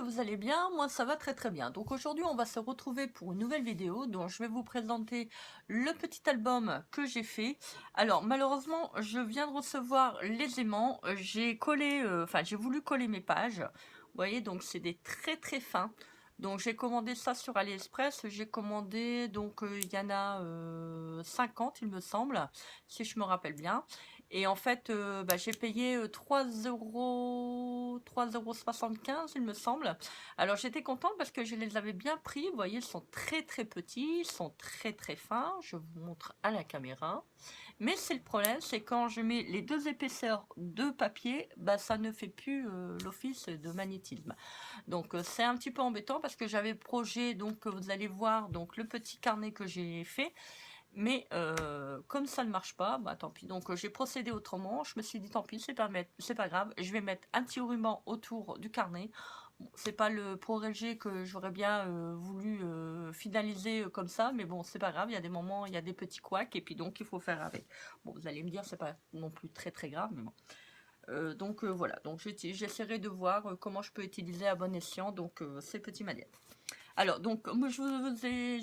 vous allez bien, moi ça va très très bien. Donc aujourd'hui on va se retrouver pour une nouvelle vidéo dont je vais vous présenter le petit album que j'ai fait. Alors malheureusement je viens de recevoir les aimants, j'ai collé, j'ai voulu coller mes pages. Vous voyez, donc c'est des très très fins. Donc j'ai commandé ça sur AliExpress, j'ai commandé, donc il y en a 50 il me semble, si je me rappelle bien. Et en fait, j'ai payé 3,75 € il me semble. Alors j'étais contente parce que je les avais bien pris. Vous voyez, ils sont très très petits, ils sont très très fins. Je vous montre à la caméra. Mais c'est le problème, c'est quand je mets les deux épaisseurs de papier, ça ne fait plus l'office de magnétisme. Donc c'est un petit peu embêtant parce que j'avais le projet, donc vous allez voir, donc le petit carnet que j'ai fait. Mais comme ça ne marche pas, tant pis. Donc j'ai procédé autrement. Je me suis dit tant pis, c'est pas grave. Je vais mettre un petit ruban autour du carnet. Bon, c'est pas le projet que j'aurais bien voulu finaliser comme ça, mais bon, c'est pas grave. Il y a des moments, il y a des petits couacs et puis donc il faut faire avec. Bon, vous allez me dire, c'est pas non plus très très grave, mais bon. Voilà. Donc j'essaierai de voir comment je peux utiliser à bon escient donc ces petits manettes. Alors, donc, comme je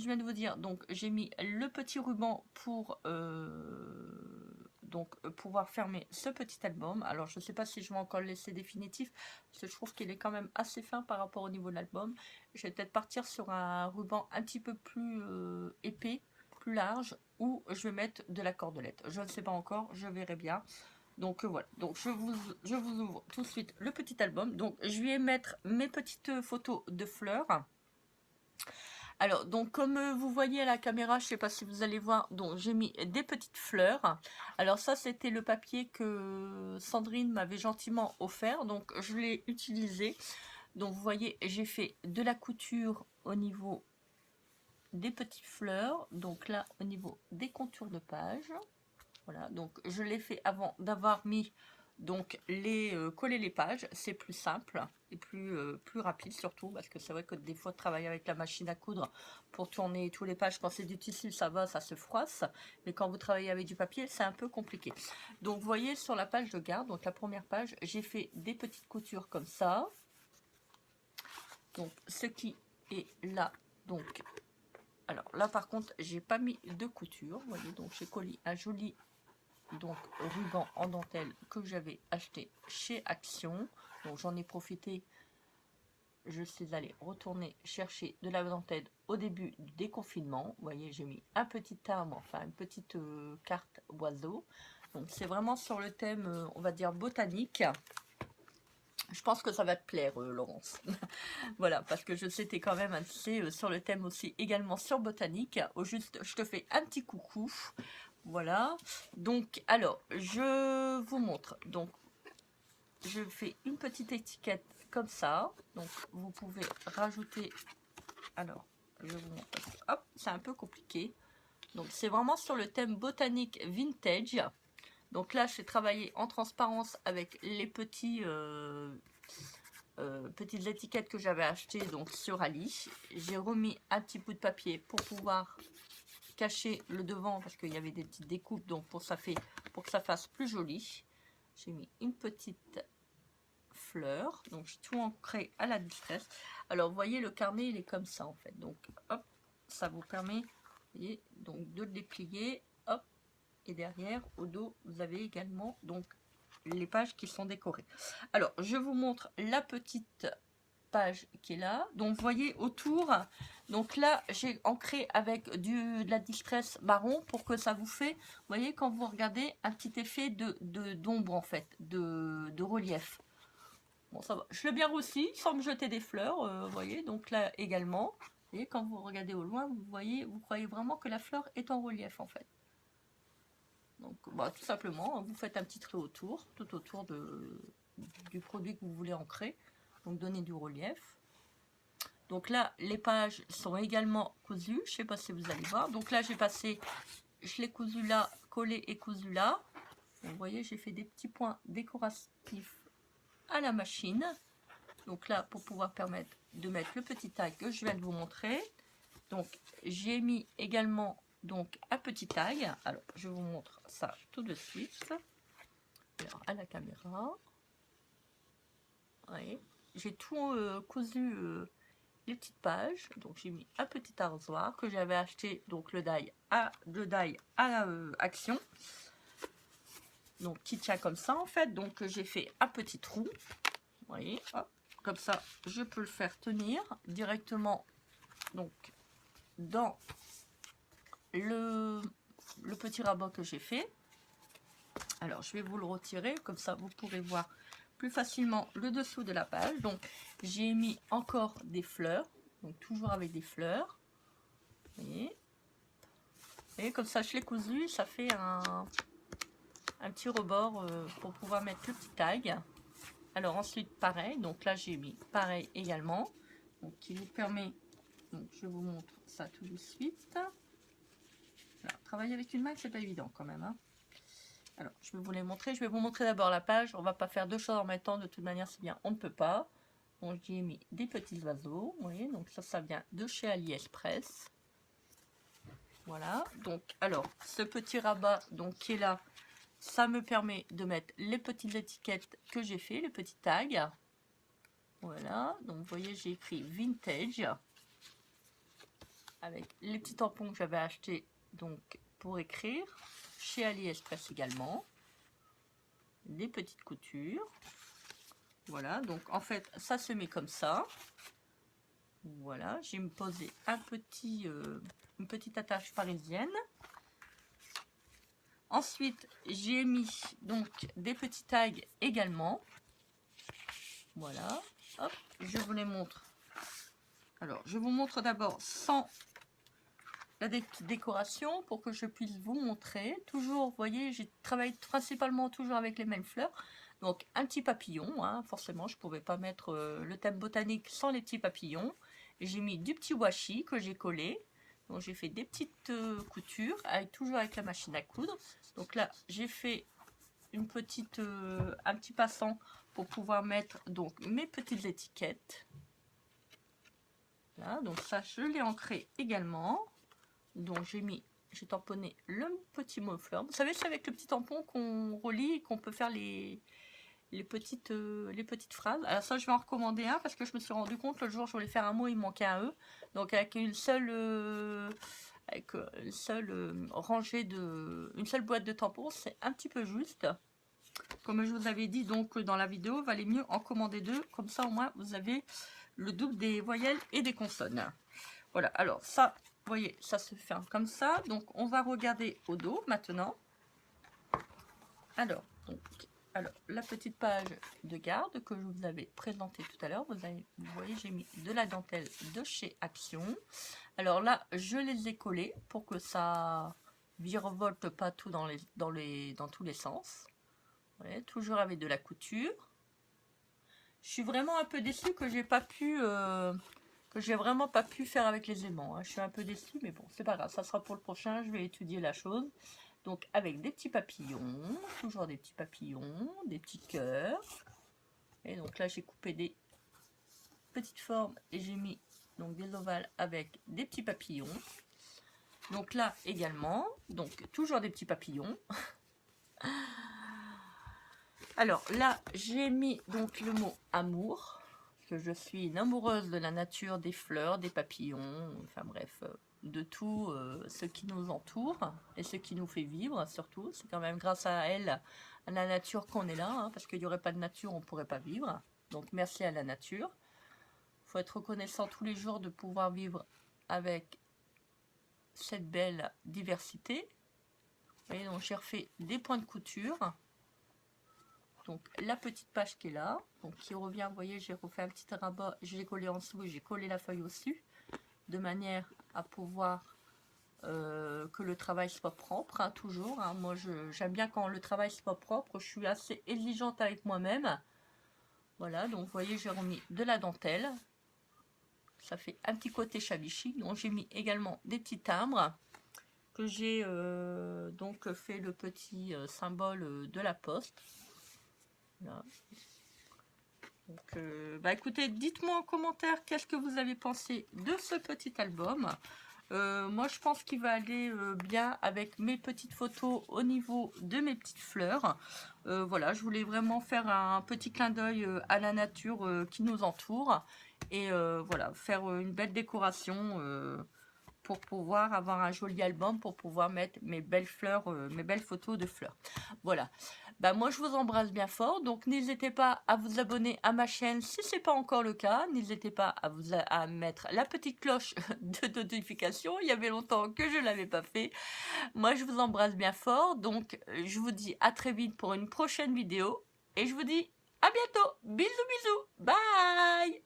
viens de vous dire, donc j'ai mis le petit ruban pour pouvoir fermer ce petit album. Alors, je ne sais pas si je vais encore le laisser définitif, parce que je trouve qu'il est quand même assez fin par rapport au niveau de l'album. Je vais peut-être partir sur un ruban un petit peu plus épais, plus large, ou je vais mettre de la cordelette. Je ne sais pas encore, je verrai bien. Donc voilà, donc je vous ouvre tout de suite le petit album. Donc je vais mettre mes petites photos de fleurs. Alors, donc comme vous voyez à la caméra, je ne sais pas si vous allez voir, donc j'ai mis des petites fleurs. Alors ça, c'était le papier que Sandrine m'avait gentiment offert, donc je l'ai utilisé. Donc vous voyez, j'ai fait de la couture au niveau des petites fleurs, donc là au niveau des contours de page. Voilà, donc je l'ai fait avant d'avoir mis donc coller les pages, c'est plus simple et plus rapide surtout, parce que c'est vrai que des fois travailler avec la machine à coudre pour tourner tous les pages, quand c'est du tissu ça va, ça se froisse, mais quand vous travaillez avec du papier c'est un peu compliqué. Donc vous voyez sur la page de garde, donc la première page, j'ai fait des petites coutures comme ça, donc ce qui est là, donc alors là par contre j'ai pas mis de couture, vous voyez, donc j'ai collé un joli donc ruban en dentelle que j'avais acheté chez Action. Donc j'en ai profité, je suis allée retourner chercher de la dentelle au début du déconfinement. Vous voyez, j'ai mis un petit timbre, enfin une petite carte oiseau. Donc c'est vraiment sur le thème, on va dire botanique. Je pense que ça va te plaire, Laurence. Voilà, parce que je sais que tu es quand même assez sur le thème aussi, également sur botanique. Au juste, je te fais un petit coucou. Voilà, donc alors je vous montre, donc je fais une petite étiquette comme ça, donc vous pouvez rajouter, alors je vous montre, hop, c'est un peu compliqué, donc c'est vraiment sur le thème botanique vintage. Donc là j'ai travaillé en transparence avec les petites étiquettes que j'avais achetées donc sur Ali. J'ai remis un petit bout de papier pour pouvoir cacher le devant parce qu'il y avait des petites découpes, donc pour que ça fasse plus joli. J'ai mis une petite fleur, donc j'ai tout ancré à la distress. Alors vous voyez, le carnet il est comme ça en fait, donc hop, ça vous permet, vous voyez, donc de le déplier, hop, et derrière au dos vous avez également donc les pages qui sont décorées. Alors je vous montre la petite page qui est là, donc vous voyez autour, donc là j'ai ancré avec de la distress marron pour que ça vous fait, vous voyez, quand vous regardez, un petit effet d'ombre en fait, de relief. Bon, ça va, je l'ai bien reçu sans me jeter des fleurs, vous voyez, donc là également, et quand vous regardez au loin, vous voyez, vous croyez vraiment que la fleur est en relief en fait. Donc tout simplement, vous faites un petit trait autour, tout autour du produit que vous voulez ancrer, donc donner du relief. Donc là, les pages sont également cousues. Je ne sais pas si vous allez voir. Donc là, j'ai passé, je l'ai cousu là, collé et cousu là. Vous voyez, j'ai fait des petits points décoratifs à la machine. Donc là, pour pouvoir permettre de mettre le petit tag que je viens de vous montrer. Donc, j'ai mis également donc un petit tag. Alors, je vous montre ça tout de suite. Alors, à la caméra. Oui. j'ai tout cousu les petites pages. Donc j'ai mis un petit arrosoir que j'avais acheté, donc le die à Action. Donc qui tient comme ça en fait. Donc j'ai fait un petit trou. Vous voyez, hop, comme ça je peux le faire tenir directement donc dans le petit rabat que j'ai fait. Alors je vais vous le retirer, comme ça vous pourrez voir plus facilement le dessous de la page. Donc j'ai mis encore des fleurs, donc toujours avec des fleurs. Vous voyez, et comme ça je l'ai cousu, ça fait un petit rebord pour pouvoir mettre le petit tag. Alors ensuite pareil, donc là j'ai mis pareil également, donc qui vous permet, donc je vous montre ça tout de suite. Alors, travailler avec une main c'est pas évident quand même, hein. Alors je vais vous les montrer, je vais vous montrer d'abord la page, on va pas faire deux choses en même temps, de toute manière c'est bien, on ne peut pas. Donc j'ai mis des petits oiseaux, vous voyez, donc ça vient de chez AliExpress. Voilà, donc alors ce petit rabat donc qui est là, ça me permet de mettre les petites étiquettes que j'ai fait, les petits tags. Voilà, donc vous voyez j'ai écrit vintage avec les petits tampons que j'avais achetés donc pour écrire chez AliExpress également. Des petites coutures. Voilà, donc en fait ça se met comme ça. Voilà, j'ai posé une petite attache parisienne. Ensuite j'ai mis donc des petits tags également. Voilà, hop, je vous les montre. Alors je vous montre d'abord sans la décoration pour que je puisse vous montrer. Toujours, vous voyez, j'ai travaillé principalement toujours avec les mêmes fleurs. Donc un petit papillon, hein, forcément je ne pouvais pas mettre le thème botanique sans les petits papillons. J'ai mis du petit washi que j'ai collé. Donc j'ai fait des petites coutures, toujours avec la machine à coudre. Donc là j'ai fait un petit passant pour pouvoir mettre donc mes petites étiquettes. Là, donc ça je l'ai ancré également. Donc j'ai tamponné le petit mot fleur. Vous savez, c'est avec le petit tampon qu'on relie et qu'on peut faire les petites phrases. Alors ça, je vais en recommander un parce que je me suis rendu compte le jour je voulais faire un mot, il manquait un E. Donc avec une seule rangée une seule boîte de tampons, c'est un petit peu juste. Comme je vous avais dit donc dans la vidéo, il valait mieux en commander deux. Comme ça, au moins, vous avez le double des voyelles et des consonnes. Voilà, alors ça, vous voyez, ça se ferme comme ça. Donc, on va regarder au dos maintenant. Alors, la petite page de garde que je vous avais présentée tout à l'heure. Vous voyez, j'ai mis de la dentelle de chez Action. Alors là, je les ai collés pour que ça virevolte pas tout dans tous les sens. Vous voyez, toujours avec de la couture. Je suis vraiment un peu déçue que j'ai vraiment pas pu faire avec les aimants, hein. Je suis un peu déçue, mais bon, c'est pas grave, ça sera pour le prochain, je vais étudier la chose. Donc avec des petits papillons, toujours des petits papillons, des petits cœurs. Et donc là j'ai coupé des petites formes et j'ai mis donc des ovales avec des petits papillons. Donc là également, donc toujours des petits papillons. Alors là j'ai mis donc le mot amour. Je suis une amoureuse de la nature, des fleurs, des papillons, enfin bref, de tout ce qui nous entoure et ce qui nous fait vivre surtout. C'est quand même grâce à elle, à la nature qu'on est là, hein, parce qu'il n'y aurait pas de nature, on ne pourrait pas vivre. Donc merci à la nature. Il faut être reconnaissant tous les jours de pouvoir vivre avec cette belle diversité. Vous voyez, donc j'ai refait des points de couture. Donc la petite page qui est là, donc qui revient, vous voyez, j'ai refait un petit rabat, j'ai collé en dessous et j'ai collé la feuille au-dessus, de manière à pouvoir que le travail soit propre, hein, toujours. Hein. Moi, j'aime bien quand le travail soit propre, je suis assez exigeante avec moi-même. Voilà, donc vous voyez, j'ai remis de la dentelle. Ça fait un petit côté chabichi. Donc j'ai mis également des petits timbres que j'ai donc fait le petit symbole de la poste. Voilà. Donc, écoutez, dites-moi en commentaire qu'est-ce que vous avez pensé de ce petit album. Moi, je pense qu'il va aller bien avec mes petites photos au niveau de mes petites fleurs. Voilà, je voulais vraiment faire un petit clin d'œil à la nature qui nous entoure. Et voilà, faire une belle décoration pour pouvoir avoir un joli album, pour pouvoir mettre mes belles fleurs, mes belles photos de fleurs. Voilà. Bah, moi, je vous embrasse bien fort. Donc, n'hésitez pas à vous abonner à ma chaîne si ce n'est pas encore le cas. N'hésitez pas à mettre la petite cloche de notification. Il y avait longtemps que je ne l'avais pas fait. Moi, je vous embrasse bien fort. Donc, je vous dis à très vite pour une prochaine vidéo. Et je vous dis à bientôt. Bisous, bisous. Bye.